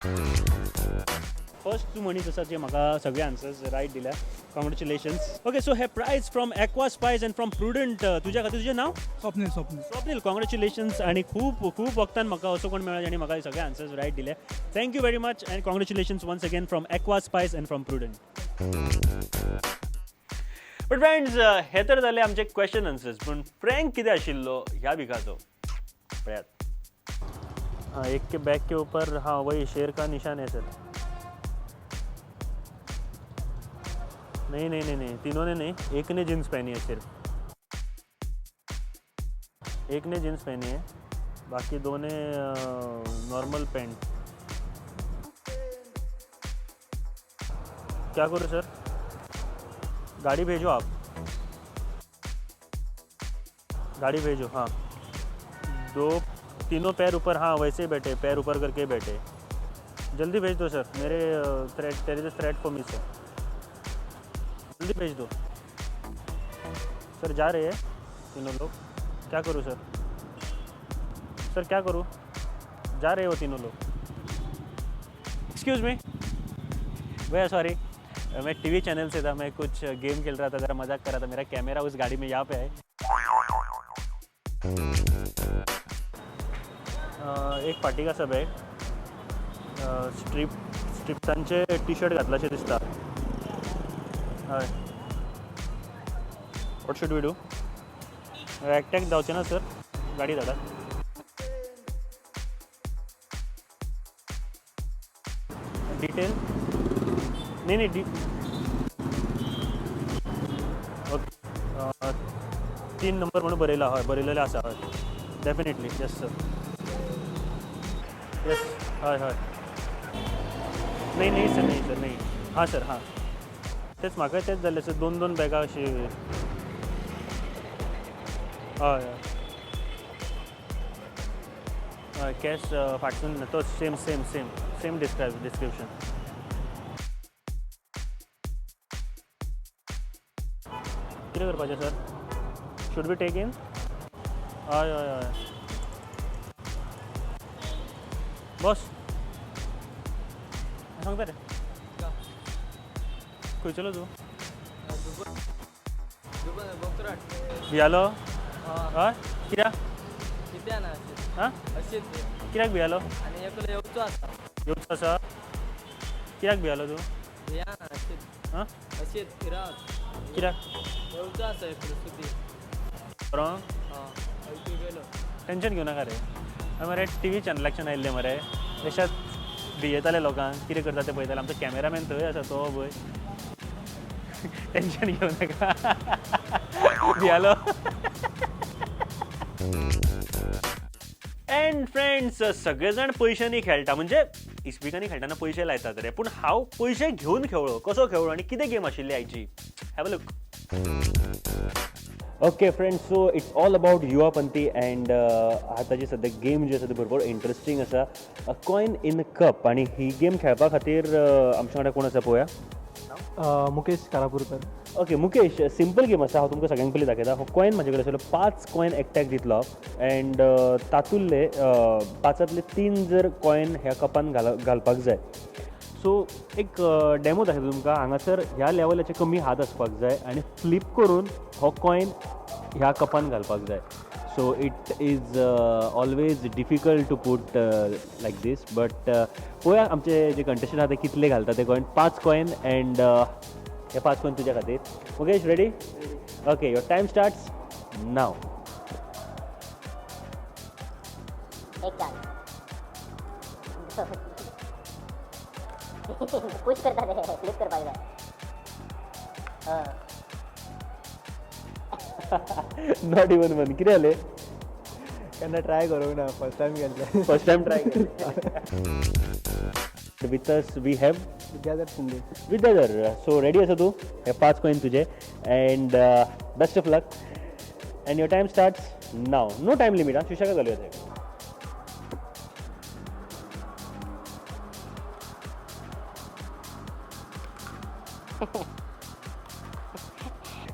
First तू म्हणी तसा जे म्हाका सगळे आन्सर्स रायट दिल्या. कॉंग्रॅच्युलेशन्स. ओके, सो हे prize from Aqua Spice and from Prudent तुज्या खातीर तुजें नाव स्वप्नील स्वप्नील स्वप्नील. कॉंग्रॅच्युलेशन्स. आणि खूप खूप वक्तान म्हाका असो कोण मेळ्ळो आनी म्हाका हे सगळे आन्सर्स रायट दिले. Thank you very much and congratulations once again from Aqua Spice and from Prudent. But friends, हे तर जाले आमचे क्वेश्चन आन्सर्स. पूण प्रँक कितें आशिल्लो ह्या विकाचो पळयात. हाँ, एक के बैक के ऊपर हाँ वही शेर का निशान है सर. नहीं नहीं नहीं नहीं, तीनों ने नहीं, एक ने जीन्स पहनी है सिर्फ. एक ने जीन्स पहनी है, बाकी दो ने नॉर्मल पैंट. क्या करूँ सर? गाड़ी भेजो आप. गाड़ी भेजो. हाँ, दो तीनों पैर ऊपर. हाँ वैसे ही बैठे, पैर ऊपर करके बैठे. जल्दी भेज दो सर. मेरे thread there is a thread for me sir. जल्दी भेज दो सर. जा रहे हैं तीनों लोग. क्या करूँ सर? सर क्या करूँ? जा रहे हो तीनों लोग. एक्सक्यूज़ मी भैया, सॉरी, मैं टीवी चैनल से था. मैं कुछ गेम खेल रहा था, ज़रा मजाक कर रहा था. मेरा कैमरा उस गाड़ी में यहाँ पे है. एक पार्टी का सब है. स्ट्रिप्सांचे टी शर्ट घातलाशें दिसता. हय. What should we do? एकट्याक जावचें ना सर. गाडी धाडा. डिटेल नहीं नहीं ओके. 3 नंबर म्हणून बरयला. हय, बरयलेलें आसा. हय, डेफिनेटली. Yes sir. येस. हय हय. नाही सर नाही. हां सर. हां, तेच म्हाका तेच जालें सर. 2 बॅगां अशी. हय हय. कॅश फाटसून तो सेम डिस्क्रिप्शन. कितें करपाचें sir? Should be take in? हय हय हय. बॉस सांगता रे. खंयचलो तूं? भियालो? हय. कित्याक? कित्या ना हां, अशीच कित्याक भियालो? आणि एकलो येवचो आसा. येवचो आसा? कित्याक भियालो तूं? या ना अशीच हां, अशीच फिरात कित्याक? येवचो आसा एकलो सुदी. बरो. ऐकू गेलो. टेन्शन घेवं नाका रे. मरे टी व्ही चॅनलाच्यान आयिल्ले मरे. तशेंच भियेताले लोकांक. कितें करता तें पळयताले. आमचो कॅमेरामॅन थंय आसा तो पळय. टेन्शन घेवं नाका. भियालो. एंड फ्रेंड्स, सगळे जाण पयशांनी खेळटा. म्हणजे इस्पिकांनी खेळटाना पयशे लायतात रे. पूण हांव पयशे घेवन खेळ्ळो. कसो खेळ्ळो आनी कितें गेम आशिल्ली आयची? Have a look. Okay friends, so it's all about युवापंथी. अँड आतांची सद्या गेम जी आसा ती भरपूर इंट्रस्टींग आसा. Coin in cup. आणि ही गेम खेळपा खातीर आमच्या वांगडा कोण आसा पळोवया. Mukesh Karapurkar. Okay Mukesh, simple game आसा. हांव तुमकां सगळ्यांक पयलीं दाखयता. हो कॉयन म्हाजे कडेन आसलो. 5 कॉयन एकट्याक दितलो. अँड तातूंतले 5तले 3 जर कॉयन ह्या कपान घालपाक जाय. सो एक डेमो दाखयता तुमकां. हांगासर ह्या लेवलाचे कमी हात आसपाक जाय आनी फ्लिप करून हो कॉयन ह्या कपान घालपाक जाय. So it is always difficult to put like this. But पळोवया आमचे जे कंटेस्टंट आसा ते कितले घालता ते कॉयन. 5 कॉयन अँड हे 5 कॉयन तुज्या खातीर. Mukesh ready? Okay, your time starts now. एक चाल. पुश करता ते फ्लिप करपाक जाय. Not even one. कितें जालें? केन्ना ट्राय करूंक ना. फर्स्ट टायम केल्लें. फर्स्ट टायम ट्राय केलें. With us we have Vidyadhar Shinde. Vidyadhar. So ready आसा तूं? हे 5 कॉइन तुजे. And best of luck. And your time starts now. No time limit. हां, सुशेगाद घालूया ते.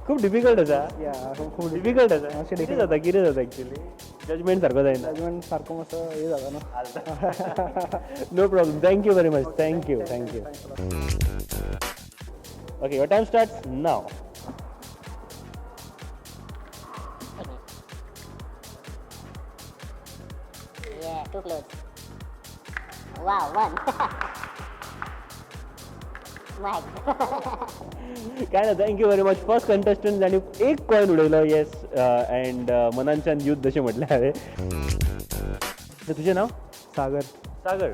खूप डिफिकल्ट आसा. या खूब डिफिकल्ट आसा. मातशें कितें जाता एक्चुअली? जजमेंट सारखं जायना जजमेंट सारको मातसो हे जाता न्हू. No problem thank you very much thank you thank you okay your time starts now Yeah, too close. Wow, one. My God. काय ना thank you very much first contestant ज्याने एक कॉईन उडवलं येस अँड मनांच्या युद्ध जसे म्हटले हवे तर तुझे नाव Sagar. Sagar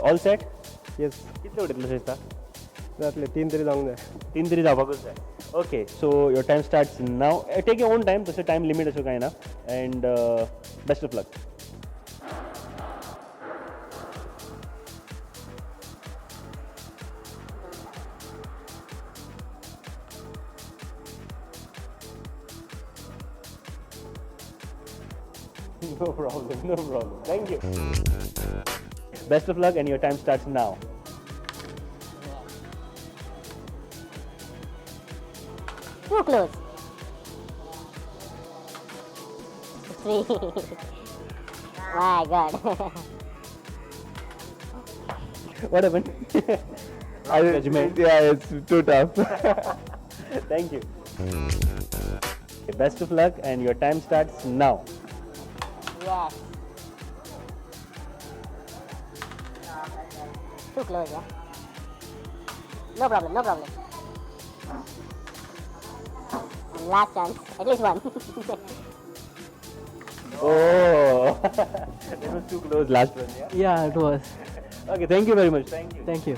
all set yes. कितले उडयतले शेता जातले 3 तरी जावंक जाय. 3 तरी जावपाकूच जाय okay so your time starts now take your own time तसं टाइम लिमिट असं काय ना and best of luck No problem, no problem. Thank you. Best of luck, and your time starts now. Too close. Three. My God. What happened? Judgment. Yeah, it's too tough. Thank you. Best of luck, and your time starts now. Yes. Too close, yeah. No problem, no problem. And last chance, at least one. Oh, that was too close. Last one. Yeah. Yeah, it was. Okay. Thank you very much. Thank you. Thank you.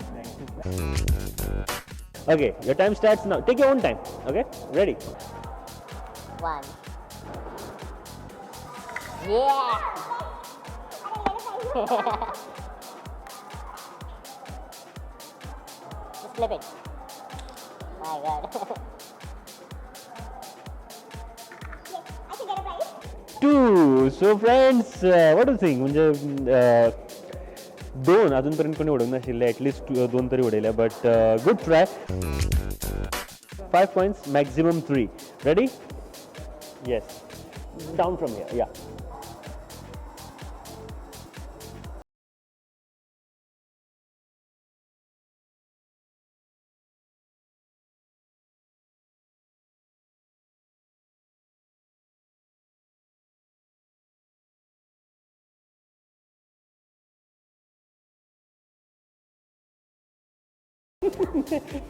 Okay, your time starts now. Take your own time. Okay. Ready. One. Yeah. Just flip it. My God. Two. So friends, what do you think? म्हणजे दोन अजूनपर्यंत कोणी उडवून नाशिल्ले at least दोन तरी उडयल्या but good try 5 points maximum 3 ready yes down from here या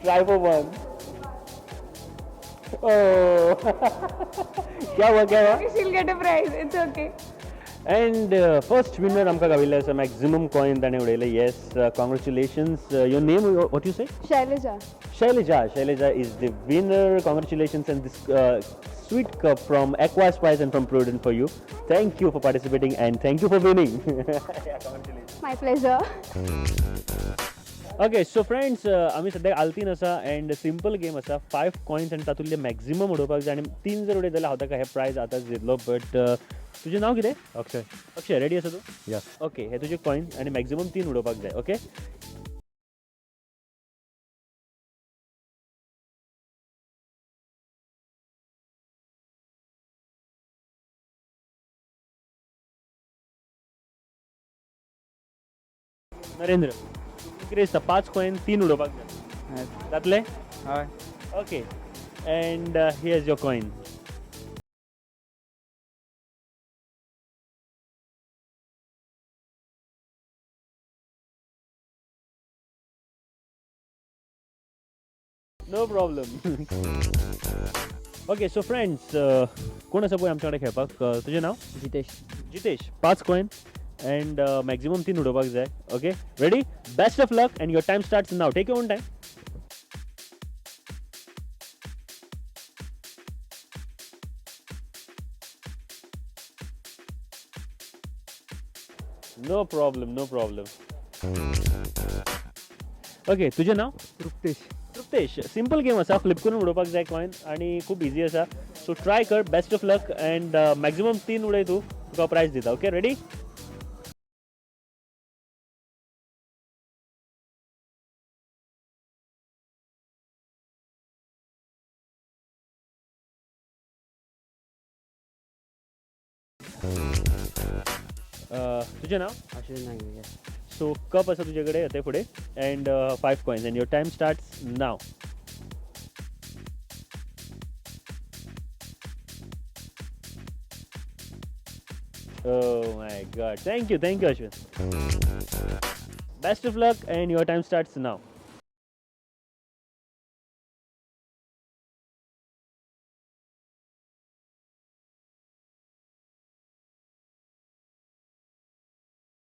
Try for one. Oh, क्या हुआ क्या हुआ? She'll get a prize. It's okay. And first winner आमका गाविल्ले आसा maximum coin ताणे उडयले. Yes, congratulations. Your name, what you say? Shailaja. Shailaja is the winner. Congratulations and this sweet cup from Aqua Spice and from Prudent for you. Thank you for participating and thank you for winning. Yeah, congratulations. My pleasure. Okay so friends आम्ही सध्या आलतीन आसा and simple game आसा 5 coins आनी तातूंतले maximum उडोवपाक जाय आनी 3 जर उडयत जाल्यार हांव ताका हे प्रायज आतांच दितलो बट तुजें नांव कितें अक्षय. अक्षय रेडी आसा तूं Yes. ओके हे तुजे कॉइन आनी मॅक्झिमम 3 उडोवपाक जाय ओके नरेंद्र कितें दिसता 5 coin 3 उडोवपाक जाय जातले हय. Okay and here's your coin no problem okay so friends कोण आसा पळय आमच्या कडेन खेळपाक तुजें नांव Jitesh. Jitesh 5 coin and maximum 3 उडोवपाक जाय okay ready best of luck and your time starts now take your own time no problem okay तुजें नांव तृप्तेश. तृप्तेश सिंपल गेम आसा फ्लिप करून उडोवपाक जाय कॉइन आनी खूब इजी आसा सो ट्राय कर best of luck and maximum 3 उडय तूं तुका प्रायज दिता ओके रेडी तुझे नाव अश्विन नांगे सो कप असं तुझ्याकडे येते पुढे and 5 coins and your time starts now Oh my god. Thank you, Ashwin. Best of luck, and your time starts now.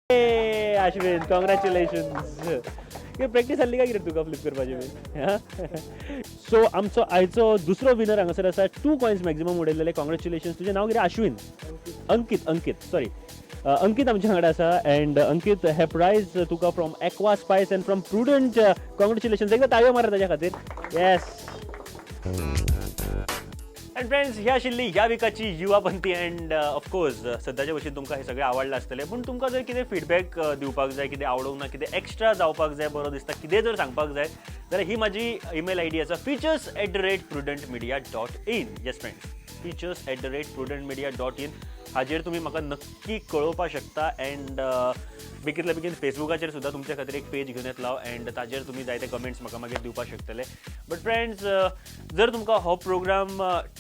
Hey, Ashwin, congratulations. Practice हल्ली काय कितें तुका फ्लिप करपाची बी सो आमचो आयचो दुसरो विनर हांगासर आसा 2 कॉइन्स मॅक्झिमम उडयलेले कॉंग्रॅच्युलेशन्स तुजें नांव कितें अश्विन अंकित सॉरी अंकित आमच्या वांगडा आसा अँड अंकित हे प्रायज तुका from Aqua Spice and from Prudent congratulations एकदा ताळयो मारा ताच्या खातीर येस अँड फ्रेंड्स ही आशिल्ली ह्या विकाची युवापंथी अँड ऑफकोर्स सद्याच्या भशेन तुमकां हे सगळें आवडलां आसतलें पूण तुमकां जर कितें फीडबॅक दिवपाक जाय कितें आवडूंक ना कितें एक्स्ट्रा जावपाक जाय बरो दिसता कितें जर सांगपाक जाय जाल्यार ही म्हजी ईमेल आय डी आसा features@prudentmedia.in येस फ्रेंड्स features@prudentmedia.in हाजेर तुमी म्हाका नक्की कळोवपाक शकता अँड बेगींतल्या बेगीन फेसबुकाचेर सुद्दां तुमच्या खातीर एक पेज घेवन येतलो अँड ताजेर तुमी जायते कमेंट्स म्हाका मागीर दिवपाक शकतले बट फ्रेंड्स जर तुमकां हो प्रोग्राम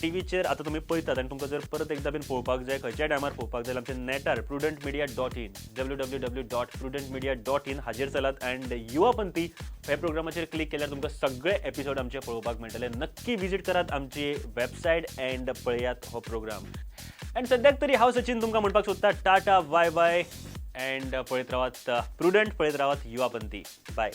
टीव्हीचेर आतां तुमी पळयतात आनी तुमकां जर परत एकदां बीन पळोवपाक जाय खंयच्या टायमार पळोवपाक जाय आमच्या नेटार prudentmedia.in www.prudentmedia.in हाजेर चलात अँड युवापंथी ह्या प्रोग्रामाचेर क्लिक केल्यार तुमकां सगळे एपिसोड आमचे पळोवपाक मेळटले नक्की विजीट करात आमची वेबसायट अँड पळयात हो प्रोग्राम अँड सद्याक तरी हांव सचिन तुमकां म्हणपाक सोदता टाटा बाय बाय अँड पळयत रावात प्रुडंट पळयत रावात युवापंथी बाय